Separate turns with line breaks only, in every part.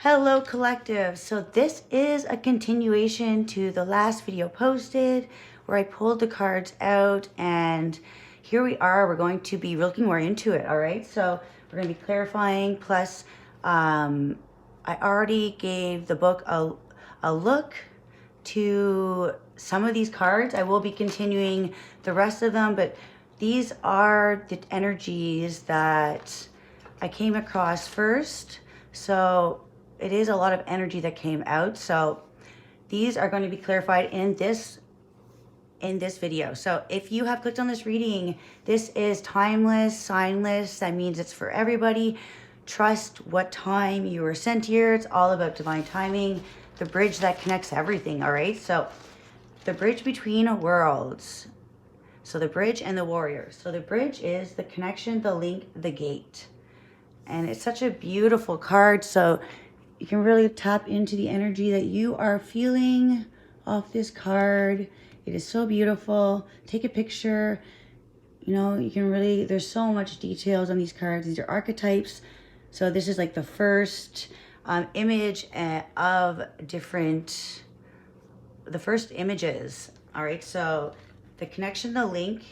Hello collective. So this is a continuation to the last video posted where I pulled the cards out, and here we are. We're going to be looking more into it. All right. So we're going to be clarifying. Plus, I already gave the book a look to some of these cards. I will be continuing the rest of them, but these are the energies that I came across first. So it is a lot of energy that came out. So these are going to be clarified in this video. So if you have clicked on this reading, this is timeless, signless. That means it's for everybody. Trust what time you were sent here. It's all about divine timing, the bridge that connects everything. All right. So the bridge between worlds. So the bridge and the warrior. So the bridge is the connection, the link, the gate. And it's such a beautiful card. So you can really tap into the energy that you are feeling off this card. It is so beautiful. Take a picture. You know, you can really, there's so much details on these cards. These are archetypes. So this is like the first image of different, the first images. All right. So the connection, the link,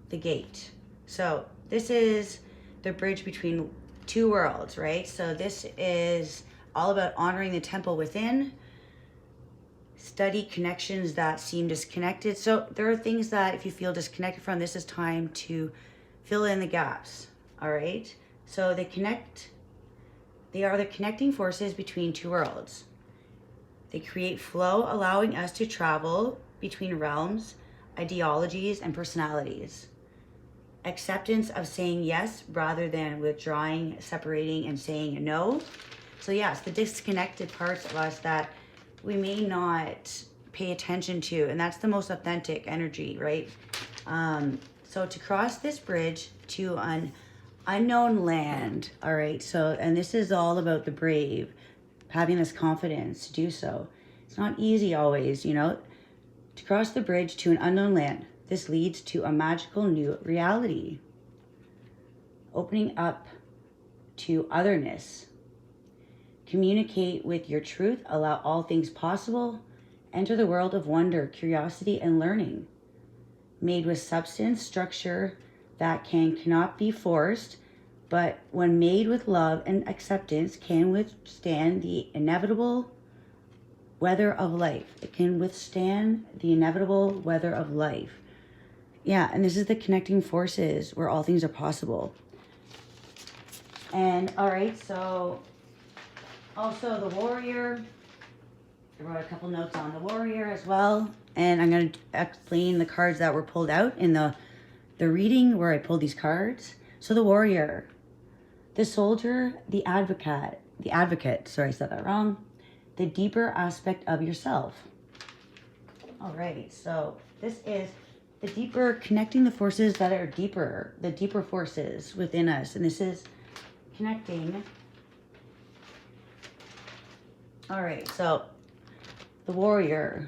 the gate. So this is the bridge between two worlds, right? So this is all about honoring the temple within, study connections that seem disconnected. So there are things that if you feel disconnected from, this is time to fill in the gaps. All right. So they connect. They are the connecting forces between two worlds. They create flow, allowing us to travel between realms, ideologies, and personalities. Acceptance of saying yes rather than withdrawing, separating, and saying no. So yes, the disconnected parts of us that we may not pay attention to, and that's the most authentic energy, right? So to cross this bridge to an unknown land, all right? So, and this is all about the brave, having this confidence to do so. It's not easy always, you know, to cross the bridge to an unknown land. This leads to a magical new reality, opening up to otherness. Communicate with your truth, allow all things possible, enter the world of wonder, curiosity, and learning. Made with substance, structure that cannot be forced, but when made with love and acceptance, can withstand the inevitable weather of life. It can withstand the inevitable weather of life. Yeah, and this is the connecting forces where all things are possible. And all right, so also the warrior. I wrote a couple notes on the warrior as well. And I'm going to explain the cards that were pulled out in the reading where I pulled these cards. So the warrior, the soldier, the advocate, sorry, I said that wrong. The deeper aspect of yourself. All right, so this is the deeper, connecting the forces that are deeper, the deeper forces within us. And this is connecting. All right, so the warrior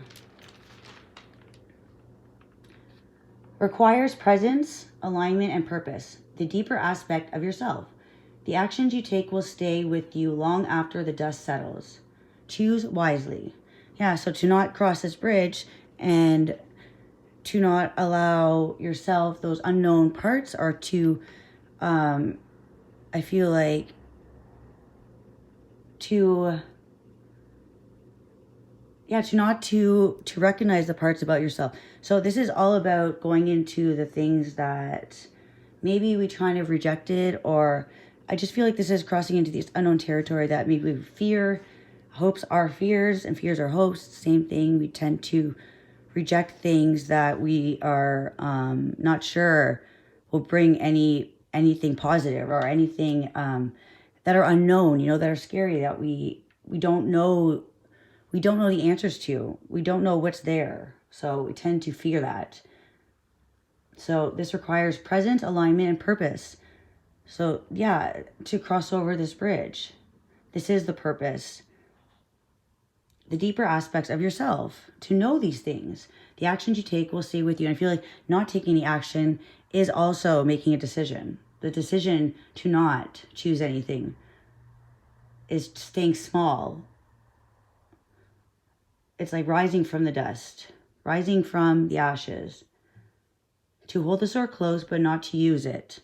requires presence, alignment, and purpose. The deeper aspect of yourself. The actions you take will stay with you long after the dust settles. Choose wisely. Yeah, so to not cross this bridge and to not allow yourself those unknown parts, or to, I feel like, to recognize the parts about yourself. So this is all about going into the things that maybe we kind of rejected, or I just feel like this is crossing into this unknown territory that maybe we fear. Hopes are fears and fears are hopes. Same thing. We tend to reject things that we are not sure will bring anything positive, or anything that are unknown, you know, that are scary, that we don't know. We don't know the answers to. We don't know what's there. So we tend to fear that. So this requires presence, alignment, and purpose. So yeah, to cross over this bridge, this is the purpose. The deeper aspects of yourself, to know these things. The actions you take will stay with you. And I feel like not taking the action is also making a decision. The decision to not choose anything is staying small. It's like rising from the dust, rising from the ashes. To hold the sword close, but not to use it.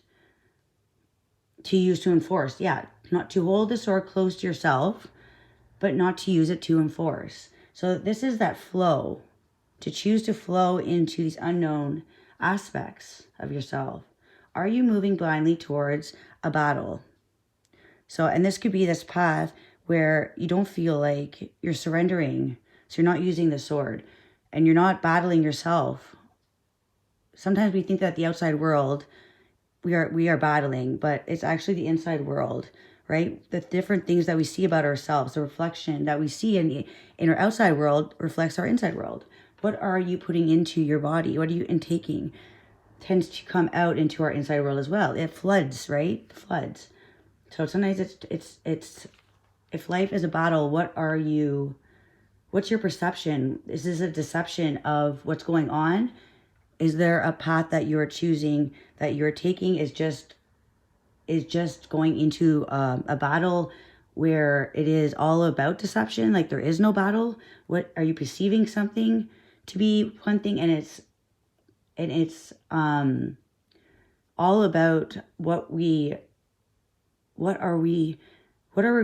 To use to enforce. Yeah, not to hold the sword close to yourself, but not to use it to enforce. So this is that flow. To choose to flow into these unknown aspects of yourself. Are you moving blindly towards a battle? So, and this could be this path where you don't feel like you're surrendering. So you're not using the sword and you're not battling yourself. Sometimes we think that the outside world, we are battling, but it's actually the inside world, right? The different things that we see about ourselves, the reflection that we see in our outside world reflects our inside world. What are you putting into your body? What are you intaking? Tends to come out into our inside world as well. It floods, right? It floods. So sometimes it's if life is a battle, what's your perception? Is this a deception of what's going on? Is there a path that you're choosing, that you're taking is just going into a battle where it is all about deception, like there is no battle? What are you perceiving something to be one thing, and it's all about what are we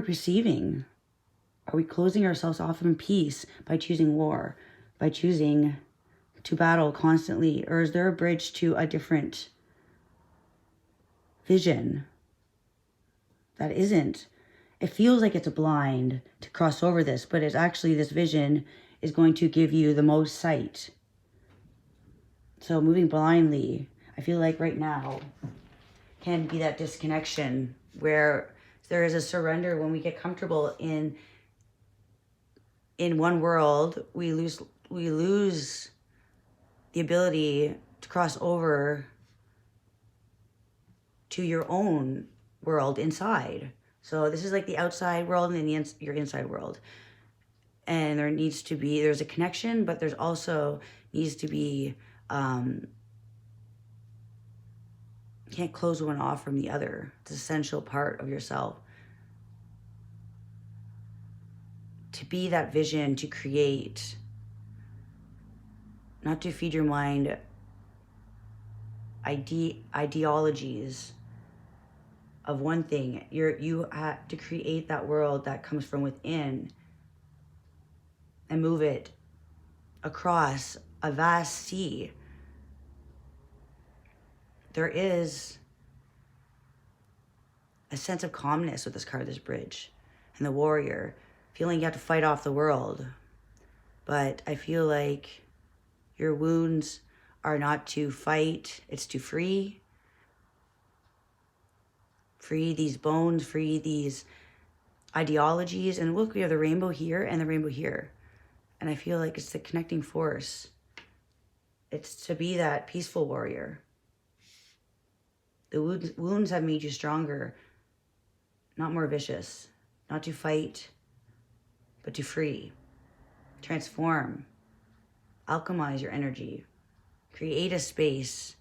perceiving? Are we closing ourselves off in peace by choosing war, by choosing to battle constantly? Or is there a bridge to a different vision that isn't? It feels like it's a blind to cross over this, but it's actually this vision is going to give you the most sight. So moving blindly, I feel like right now can be that disconnection where there is a surrender. When we get comfortable in one world, we lose the ability to cross over to your own world inside. So this is like the outside world and then your inside world. And there's a connection, but there's also needs to be, you can't close one off from the other. It's an essential part of yourself. To be that vision, to create, not to feed your mind ideologies of one thing. You have to create that world that comes from within and move it across a vast sea. There is a sense of calmness with this card, this bridge, and the warrior, feeling you have to fight off the world. But I feel like your wounds are not to fight, it's to free. Free these bones, free these ideologies. And look, we have the rainbow here and the rainbow here. And I feel like it's the connecting force. It's to be that peaceful warrior. The wounds have made you stronger, not more vicious. Not to fight, but to free. Transform. Alchemize your energy. Create a space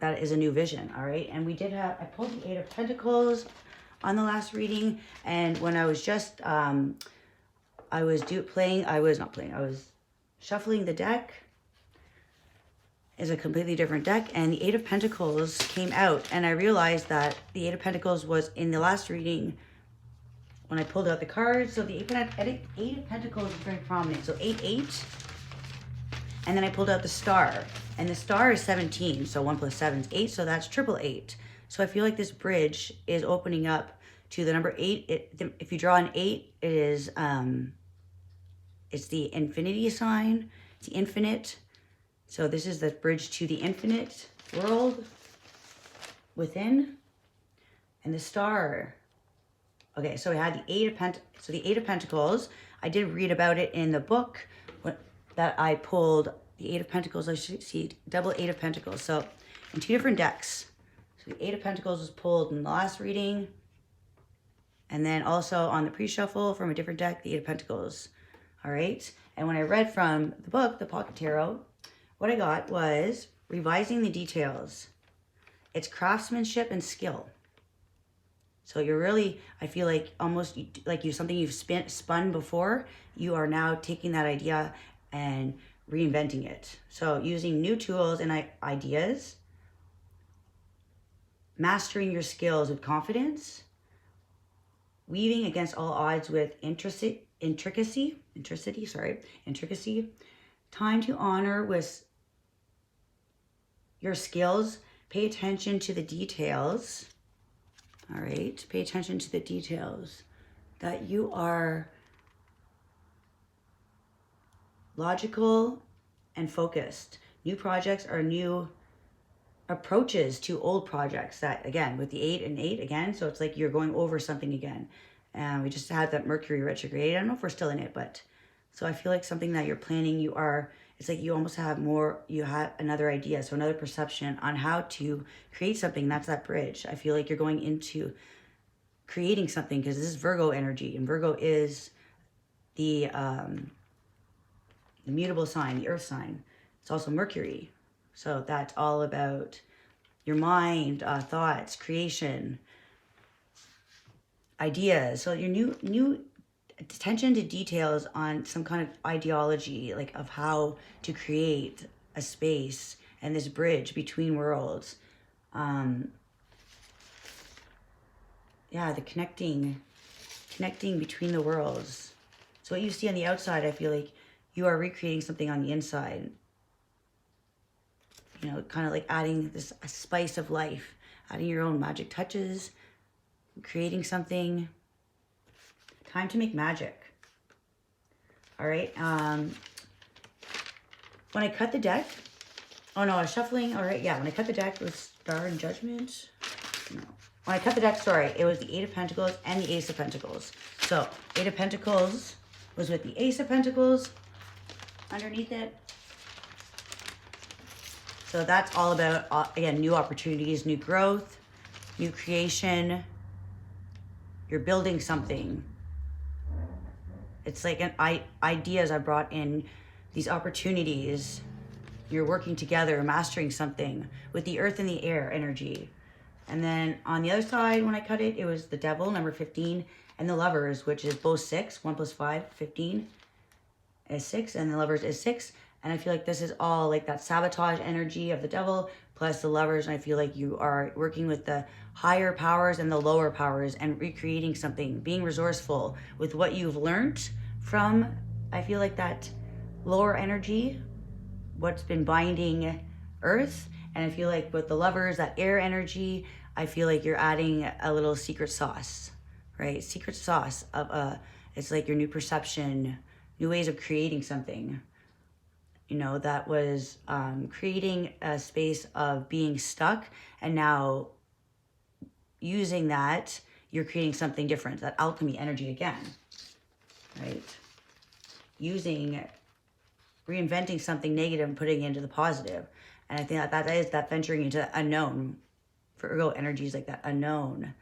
that is a new vision, all right? And I pulled the Eight of Pentacles on the last reading. And when I was just, I was shuffling the deck. Is a completely different deck, and the Eight of Pentacles came out, and I realized that the Eight of Pentacles was in the last reading when I pulled out the cards. So the Eight of Pentacles is very prominent. So 8-8, and then I pulled out the Star, and the Star is 17. So 1 plus 7 is 8. So that's 888. So I feel like this bridge is opening up to the number 8. If you draw an 8, it is it's the infinity sign. It's the infinite. So this is the bridge to the infinite world within. And the Star. Okay, so we had the Eight of Pentacles. I did read about it in the book that I pulled. The Eight of Pentacles, I should see double Eight of Pentacles. So in 2 different decks. So the Eight of Pentacles was pulled in the last reading. And then also on the pre-shuffle from a different deck, the Eight of Pentacles. All right. And when I read from the book, the Pocket Tarot, what I got was revising the details. It's craftsmanship and skill. So you're really, I feel like almost like something you've spun before, you are now taking that idea and reinventing it. So using new tools and ideas, mastering your skills with confidence, weaving against all odds with intricacy, time to honor with your skills, pay attention to the details. All right, pay attention to the details, that you are logical and focused. New projects are new approaches to old projects. That, again, with the 8 and 8 again, so it's like you're going over something again. And we just had that Mercury retrograde. I don't know if we're still in it, but so I feel like something that you're planning, it's like you almost have more, you have another idea, so another perception on how to create something. That's that bridge. I feel like you're going into creating something, because this is Virgo energy, and Virgo is the mutable sign, the earth sign. It's also Mercury. So that's all about your mind, thoughts, creation, ideas. So your new attention to details on some kind of ideology, like of how to create a space and this bridge between worlds. Yeah, the connecting between the worlds. So what you see on the outside, I feel like you are recreating something on the inside. You know, kind of like adding a spice of life, adding your own magic touches, creating something. Time to make magic. All right. When I cut the deck, oh no, I was shuffling. All right, yeah. When I cut the deck, it was Star and Judgment. No. When I cut the deck, sorry, it was the 8 of Pentacles and the Ace of Pentacles. So 8 of Pentacles was with the Ace of Pentacles underneath it. So that's all about, again, new opportunities, new growth, new creation. You're building something. It's like ideas I brought in, these opportunities. You're working together, mastering something with the earth and the air energy. And then on the other side, when I cut it, it was the Devil, number 15, and the Lovers, which is both 6. 1 plus 5, 15 is 6, and the Lovers is 6. And I feel like this is all like that sabotage energy of the Devil plus the Lovers. And I feel like you are working with the higher powers and the lower powers and recreating something, being resourceful with what you've learned from, I feel like, that lower energy, what's been binding Earth. And I feel like with the Lovers, that air energy, I feel like you're adding a little secret sauce, right? Secret sauce of it's like your new perception, new ways of creating something. You know, that was creating a space of being stuck, and now using that, you're creating something different, that alchemy energy again, right? Reinventing something negative and putting it into the positive. And I think that is that venturing into unknown. Virgo energy is like that unknown.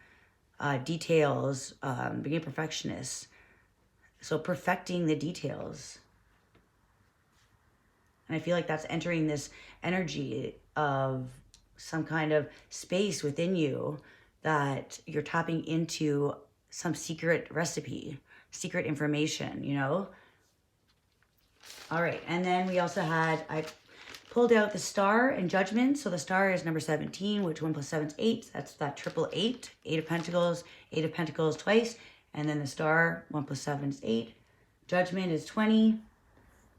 Details, being a perfectionist. So perfecting the details. And I feel like that's entering this energy of some kind of space within you that you're tapping into some secret recipe, secret information, you know? All right, and then we also had, I pulled out the Star and Judgment. So the Star is number 17, which 1 plus 7 is 8. That's that triple 8. 8 of Pentacles twice. And then the Star, 1 plus 7 is 8. Judgment is 20.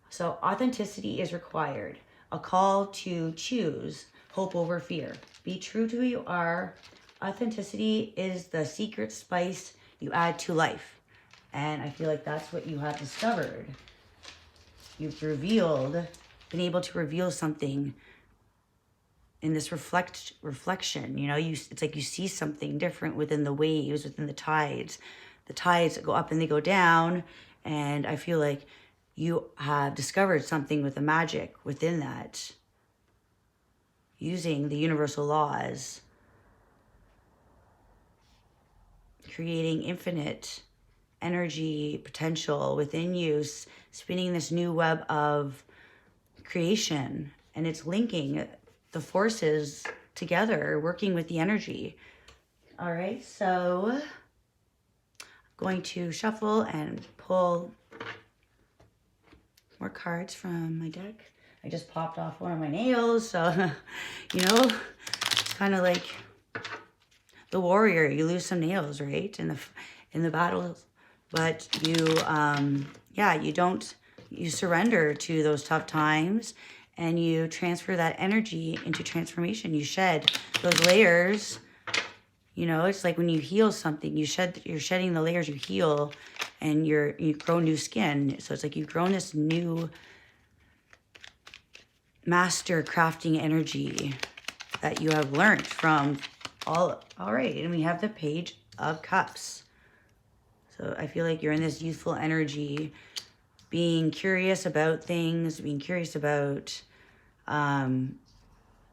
So authenticity is required. A call to choose hope over fear. Be true to who you are. Authenticity is the secret spice you add to life. And I feel like that's what you have discovered. You've been able to reveal something in this reflection. You know, it's like you see something different within the waves, within the tides. The tides go up and they go down. And I feel like you have discovered something with the magic within that, using the universal laws, creating infinite energy potential within you, spinning this new web of creation. And it's linking the forces together, working with the energy. All right, so I'm going to shuffle and pull more cards from my deck. I just popped off one of my nails, so, you know, it's kind of like the warrior. You lose some nails, right, in the battles, but you, yeah, you surrender to those tough times, and you transfer that energy into transformation. You shed those layers. You know, it's like when you heal something, you're shedding the layers you heal, and you grow new skin. So it's like you've grown this new master crafting energy that you have learned from all right. And we have the Page of Cups. So I feel like you're in this youthful energy, being curious about things, being curious about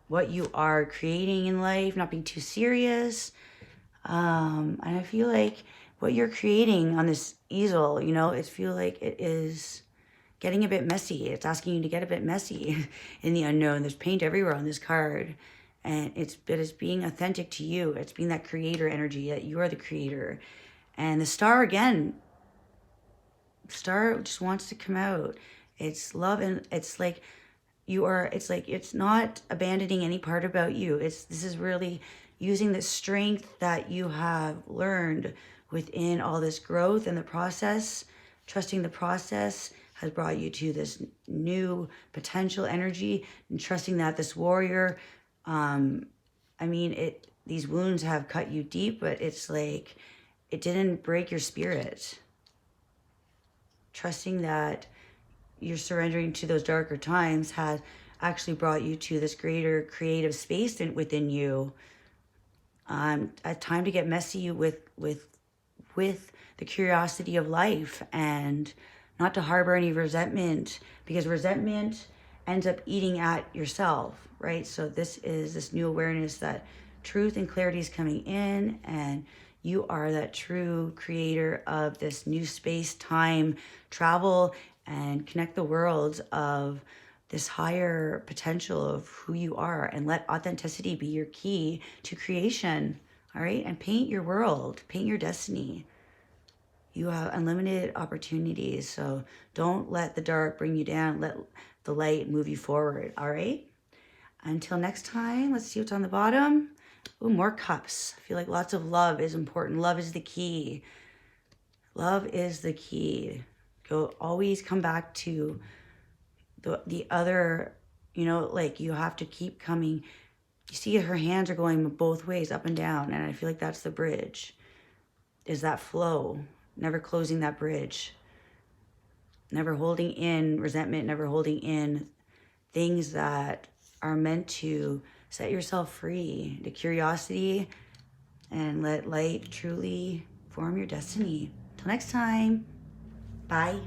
what you are creating in life, not being too serious. And I feel like what you're creating on this easel, you know, it feels like it is getting a bit messy. It's asking you to get a bit messy in the unknown. There's paint everywhere on this card. And it's being authentic to you. It's being that creator energy, that you are the creator. And the star, again, star just wants to come out. It's love, and it's like it's not abandoning any part about you. This is really using the strength that you have learned within all this growth and the process. Trusting the process has brought you to this new potential energy, and trusting that this warrior, I mean, these wounds have cut you deep, but it's like it didn't break your spirit. Trusting that you're surrendering to those darker times has actually brought you to this greater creative space within you. A time to get messy with the curiosity of life, and not to harbor any resentment, because resentment ends up eating at yourself, right? So this is this new awareness that truth and clarity is coming in, and you are that true creator of this new space, time, travel, and connect the worlds of this higher potential of who you are, and let authenticity be your key to creation, all right? And paint your world, paint your destiny. You have unlimited opportunities, so don't let the dark bring you down. Let the light move you forward, all right? Until next time, let's see what's on the bottom. Ooh, more cups. I feel like lots of love is important. Love is the key. Love is the key. Always come back to the other, you know, like you have to keep coming. You see her hands are going both ways, up and down, and I feel like that's the bridge, is that flow. Never closing that bridge. Never holding in resentment, never holding in things that are meant to set yourself free, to curiosity, and let light truly form your destiny. Till next time, bye.